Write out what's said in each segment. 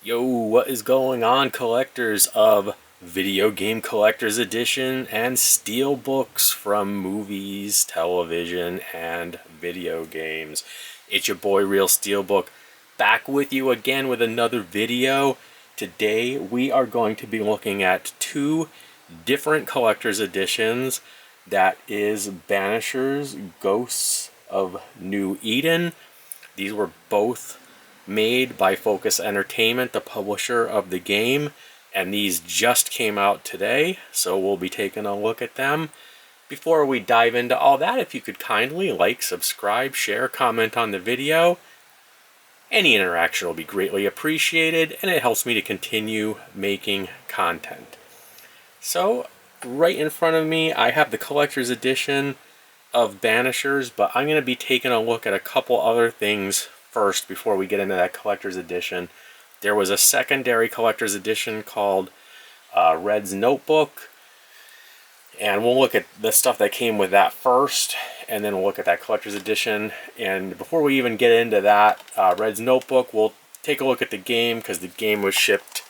Yo, what is going on, collectors of Video Game Collector's Edition and Steelbooks from movies, television, and video games? It's your boy, Real Steelbook, back with you again with another video. Today, we are going to be looking at two different collector's editions. That is Banishers, Ghosts of New Eden. These were both made by Focus Entertainment, the publisher of the game, and these just came out today, so we'll be taking a look at them. Before we dive into all that, if you could kindly like, subscribe, share, comment on the video. Any interaction will be greatly appreciated, and it helps me to continue making content. So, right in front of me, I have the collector's edition of Banishers, but I'm going to be taking a look at a couple other things first before we get into that collector's edition. There was a secondary collector's edition called Red's Notebook, and we'll look at the stuff that came with that first, and then we'll look at that collector's edition. And before we even get into that, Red's Notebook, we'll take a look at the game, because the game was shipped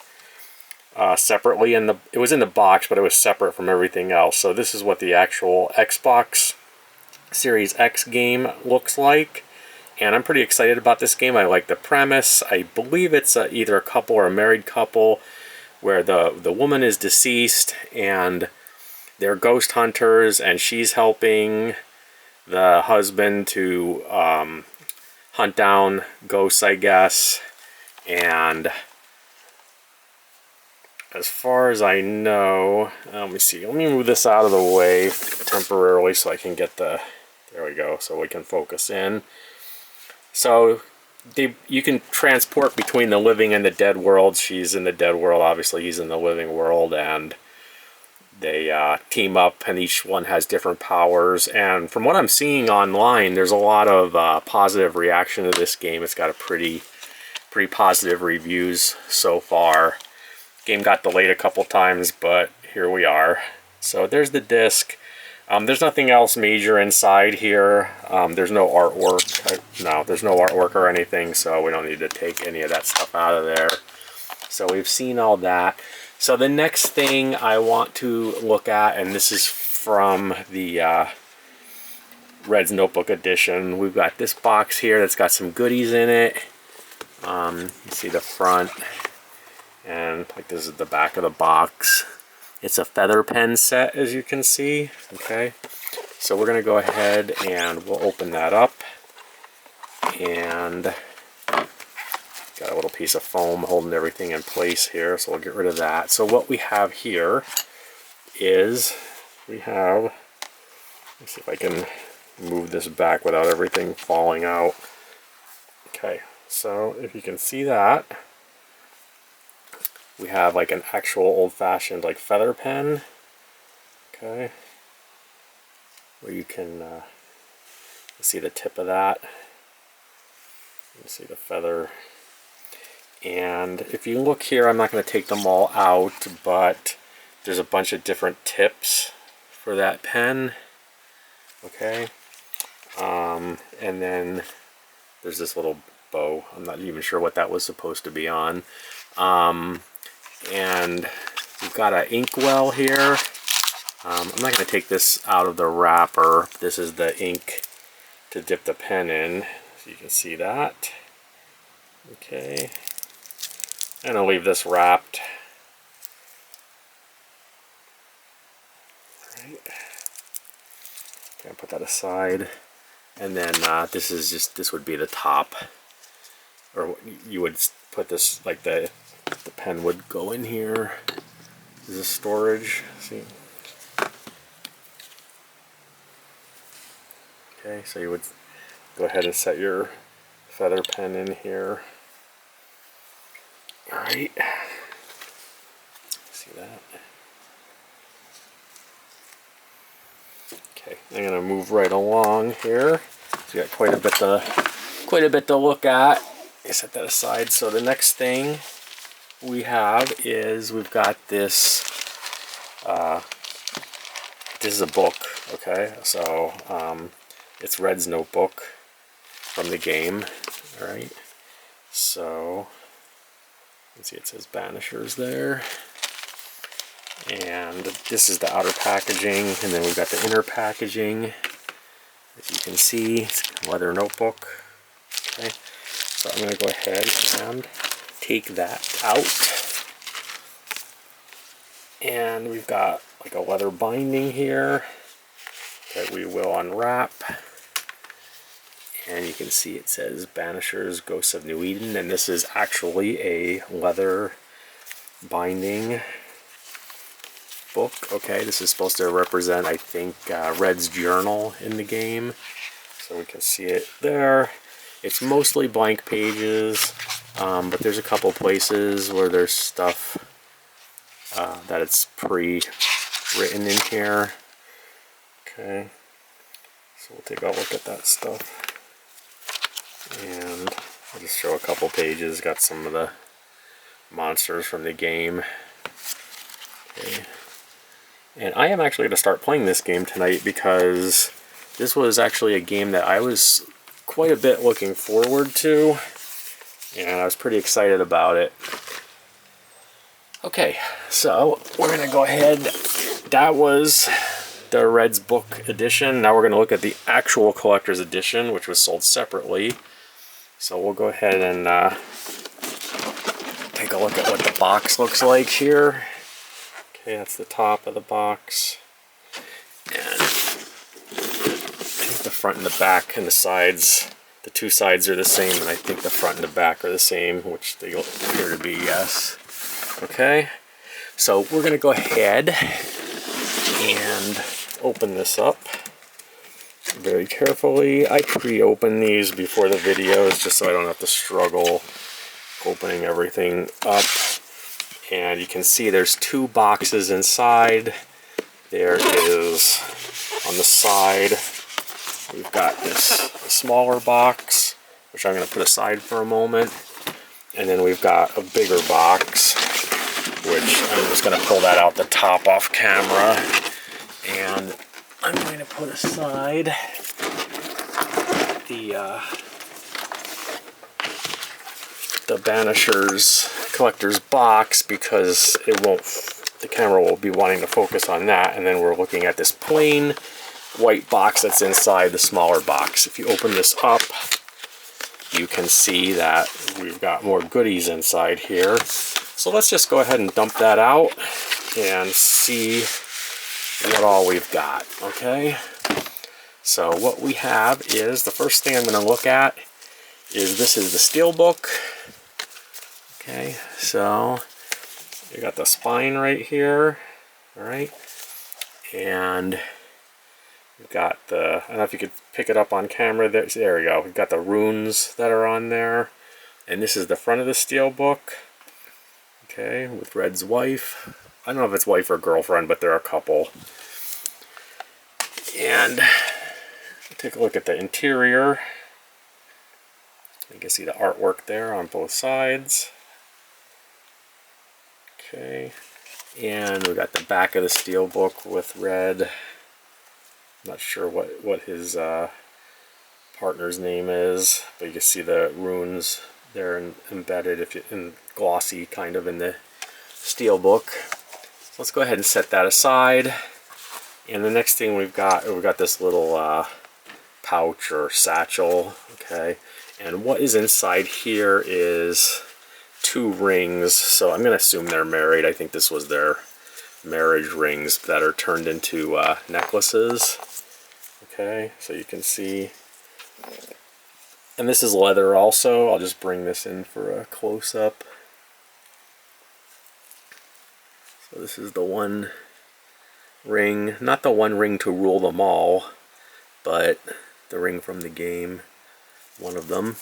separately. It was in the box, but it was separate from everything else. So this is what the actual Xbox Series X game looks like. And I'm pretty excited about this game. I like the premise. I believe it's either a couple or a married couple where the woman is deceased and they're ghost hunters, and she's helping the husband to hunt down ghosts, I guess. And as far as I know, let me see. Let me move this out of the way temporarily so I can get the... There we go, so we can focus in. So you can transport between the living and the dead worlds. She's in the dead world, obviously he's in the living world, and they team up, and each one has different powers. And from what I'm seeing online, there's a lot of positive reaction to this game. It's got a pretty positive reviews so far. Game got delayed a couple times, but here we are. So there's the disc. There's nothing else major inside here. There's no artwork. No, there's no artwork or anything, so we don't need to take any of that stuff out of there. So we've seen all that. So the next thing I want to look at, and this is from the Red's Notebook edition. We've got this box here that's got some goodies in it. You see the front, and like this is the back of the box. It's a feather pen set, as you can see. Okay, so we're going to go ahead and we'll open that up. And got a little piece of foam holding everything in place here, so we'll get rid of that. So what we have here is let's see if I can move this back without everything falling out. Okay, so if you can see that, we have like an actual old-fashioned like feather pen, okay, where you can see the tip of that. You can see the feather. And if you look here, I'm not going to take them all out, but there's a bunch of different tips for that pen, okay. And then there's this little bow. I'm not even sure what that was supposed to be on. And we've got an inkwell here. I'm not going to take this out of the wrapper. This is the ink to dip the pen in, so you can see that. Okay. And I'll leave this wrapped. Right. Okay, put that aside. And then this would be the top. Or you would put this, like the pen would go in here. This is storage. See? Okay, so you would go ahead and set your feather pen in here. Alright. See that? Okay, I'm going to move right along here. So you got quite a bit to look at. I set that aside. So the next thing we have is we've got this. This is a book. Okay, so it's Red's Notebook from the game. All right, so can see it says Banishers there. And this is the outer packaging, and then we've got the inner packaging. As you can see, it's a leather notebook. Okay, so I'm going to go ahead and take that out. And we've got like a leather binding here that we will unwrap. And you can see it says Banishers, Ghosts of New Eden, and this is actually a leather binding book. Okay, this is supposed to represent, I think, Red's journal in the game. So we can see it there. It's mostly blank pages, but there's a couple places where there's stuff that it's pre-written in here. Okay, so we'll take a look at that stuff. And I'll just show a couple pages. Got some of the monsters from the game. Okay. And I am actually going to start playing this game tonight because this was actually a game that I was quite a bit looking forward to, and I was pretty excited about it. Okay, so we're going to go ahead. That was the Red's Book edition. Now we're going to look at the actual collector's edition, which was sold separately. So we'll go ahead and take a look at what the box looks like here. Okay, that's the top of the box. And I think the front and the back and the sides, the two sides are the same, and I think the front and the back are the same, which they appear to be, yes. Okay, so we're going to go ahead and open this up very carefully. I pre-open these before the videos just so I don't have to struggle opening everything up. And you can see there's two boxes inside. There is, on the side, we've got this smaller box, which I'm going to put aside for a moment. And then we've got a bigger box, which I'm just going to pull that out the top off camera. And I'm going to put aside the Banishers collector's box because it won't, the camera will be wanting to focus on that, and then we're looking at this plain white box that's inside the smaller box. If you open this up, you can see that we've got more goodies inside here. So let's just go ahead and dump that out and see what all we've got. Okay, so what we have is, the first thing I'm going to look at is, this is the Steelbook. Okay, so you got the spine right here, all right, and we've got the, I don't know if you could pick it up on camera, there we go, we've got the runes that are on there, and this is the front of the Steelbook, okay, with Red's wife. I don't know if it's wife or girlfriend, but there are a couple. And take a look at the interior. You can see the artwork there on both sides. Okay, and we got the back of the Steelbook with Red. I'm not sure what his partner's name is, but you can see the runes there embedded, in glossy kind of in the Steelbook. So let's go ahead and set that aside. And the next thing we've got this little pouch or satchel. Okay, and what is inside here is two rings, so I'm going to assume they're married. I think this was their marriage rings that are turned into necklaces. Okay, so you can see, and this is leather also. I'll just bring this in for a close-up. So this is the one ring, not the one ring to rule them all, but the ring from the game, one of them.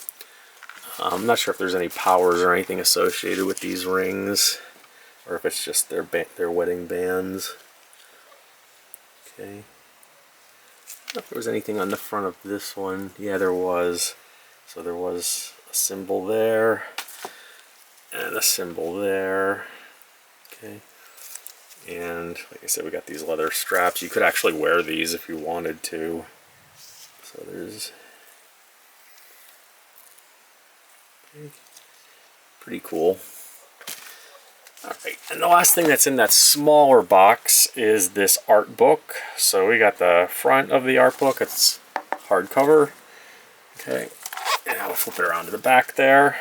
I'm not sure if there's any powers or anything associated with these rings, or if it's just their wedding bands. Okay. I don't know if there was anything on the front of this one. Yeah, there was. So there was a symbol there, and a symbol there. Okay. And like I said, we got these leather straps. You could actually wear these if you wanted to. So there's, pretty cool. Alright, and the last thing that's in that smaller box is this art book. So we got the front of the art book, it's hardcover. Okay, and I'll flip it around to the back there.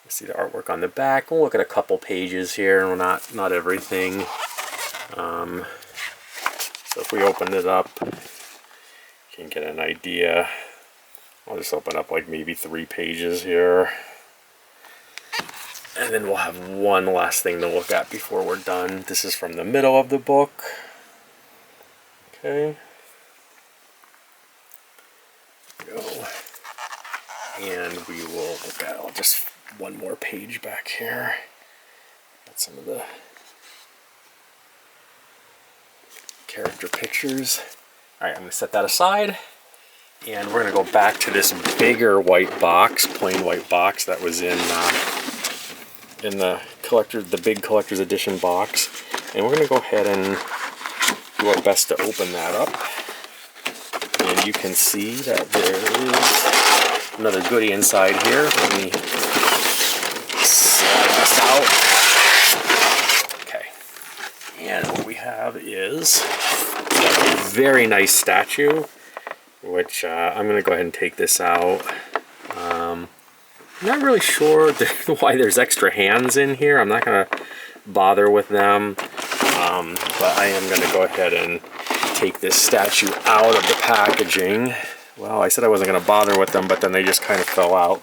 You see the artwork on the back. We'll look at a couple pages here, not everything. So if we open it up, you can get an idea. I'll just open up like maybe 3 pages here. And then we'll have one last thing to look at before we're done. This is from the middle of the book. Okay. There we go. And we will look at just one more page back here. Got some of the character pictures. Alright, I'm going to set that aside. And we're going to go back to this bigger white box, plain white box that was in the big collector's edition box. And we're going to go ahead and do our best to open that up. And you can see that there is another goodie inside here. Let me slide this out. Okay. And what we have is a very nice statue, which I'm going to go ahead and take this out. I'm not really sure why there's extra hands in here. I'm not going to bother with them. But I am going to go ahead and take this statue out of the packaging. Well, I said I wasn't going to bother with them, but then they just kind of fell out.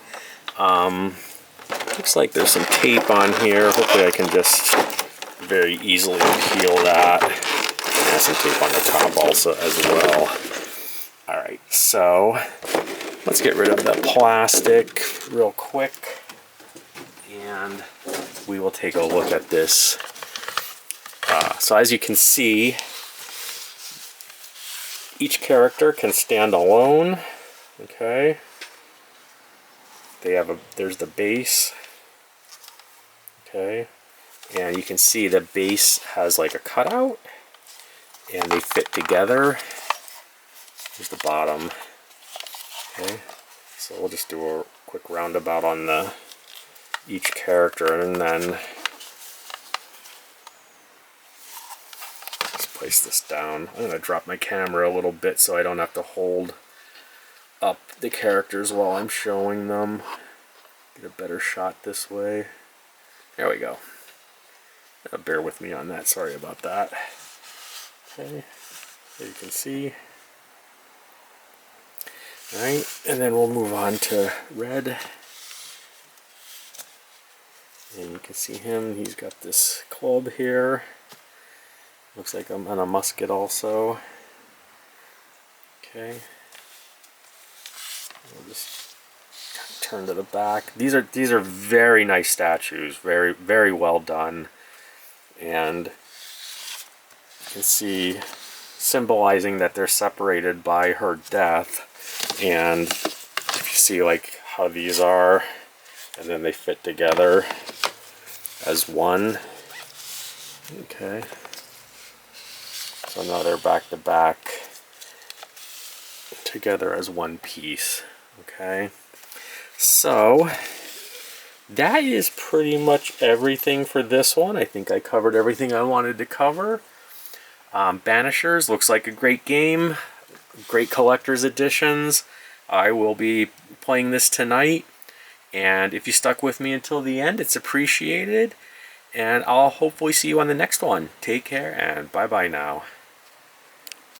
Looks like there's some tape on here. Hopefully I can just very easily peel that. And some tape on the top also as well. Alright, so let's get rid of the plastic real quick. And we will take a look at this. So as you can see, each character can stand alone. Okay. There's the base. Okay. And you can see the base has like a cutout. And they fit together. Here's the bottom. Okay. So we'll just do a quick roundabout on each character, and then let's place this down. I'm going to drop my camera a little bit so I don't have to hold up the characters while I'm showing them. Get a better shot this way. There we go. Bear with me on that. Sorry about that. Okay. There you can see. Alright, and then we'll move on to red. And you can see him, he's got this club here. Looks like I'm on a musket also. Okay. We'll just turn to the back. These are very nice statues, very, very well done. And you can see symbolizing that they're separated by her death. And if you see like how these are, and then they fit together as one. Okay. So now they're back to back together as one piece. Okay. So that is pretty much everything for this one. I think I covered everything I wanted to cover. Banishers looks like a great game. Great collector's editions. I will be playing this tonight, and if you stuck with me until the end, it's appreciated, and I'll hopefully see you on the next one. Take care, and bye bye now.